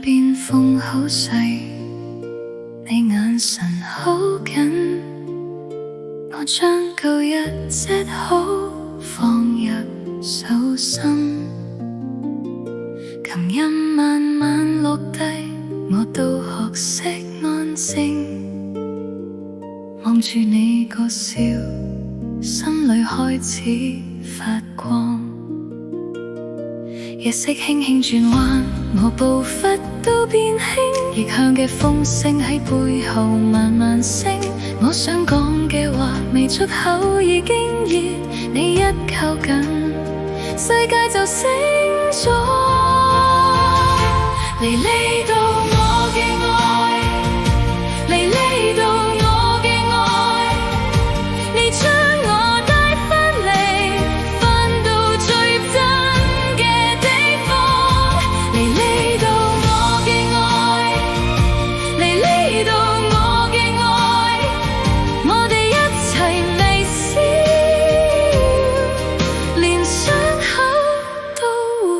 邊風好細，你眼神好緊，我將舊日折好放入手心，琴音慢慢落低，我都學識安靜，望住你個笑，心裏開始發光。夜色輕輕轉彎，我步伐都變輕，逆向嘅風聲喺背後慢慢升，我想講嘅話未出口已經熱，你一靠近，世界就醒咗。嚟呢度我嘅愛，嚟呢度我嘅愛，你將我帶返嚟，返到最真嘅地方。嚟呢度我嘅愛，嚟呢度我嘅愛，我哋一齊微笑，連傷口都會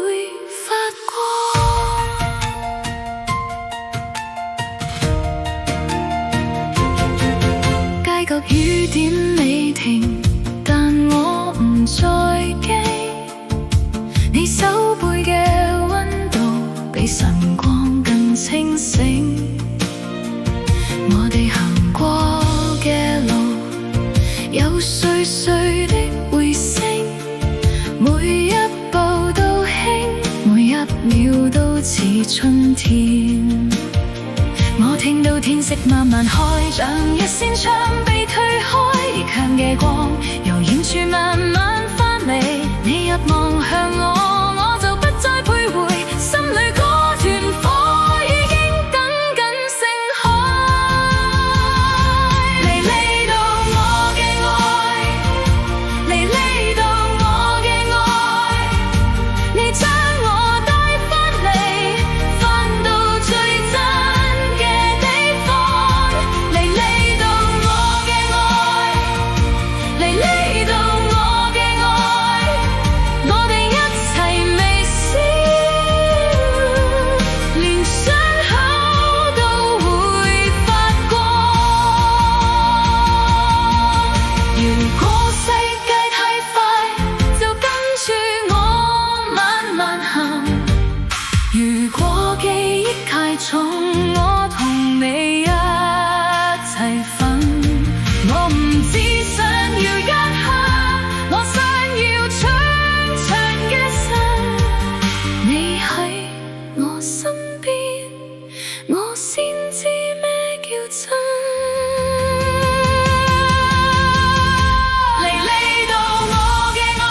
發光。街角雨點未停，但我唔再驚，你手背嘅溫度比晨光更清醒，我哋行過嘅路有碎碎的回聲，每一步都輕，每一秒都似春天。我聽到天色慢慢開，像一扇窗被推開，逆向嘅光由遠處慢慢返嚟，你一望向我，我就不再徘徊，心裏嗰團火已經緊緊盛開。嚟呢度我嘅愛，嚟呢度我嘅愛，你將我帶返嚟，返到最真嘅地方。嚟呢度我嘅愛，嚟呢度我嘅愛，我哋一齊微笑，連傷口都會發光。如果世界太快，就跟住我慢慢行，如果記憶太重，我同你一齊瞓。我唔只想要一刻，我想要長長嘅身，你喺我身邊，我先知咩叫真。嚟呢度我嘅愛，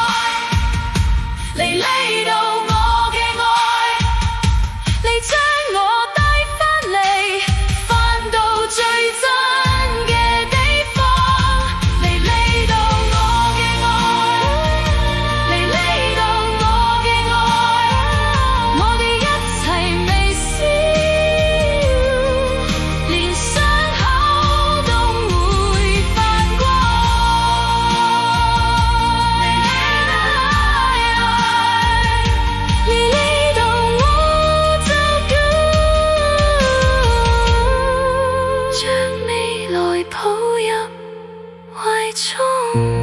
嚟呢度我嘅愛，你將我帶返嚟，返到最真嘅地方。嚟呢度我嘅愛，嚟呢度我嘅愛，我哋一齊微笑，連傷口都會發光。嚟呢度我就將未來抱入懷中。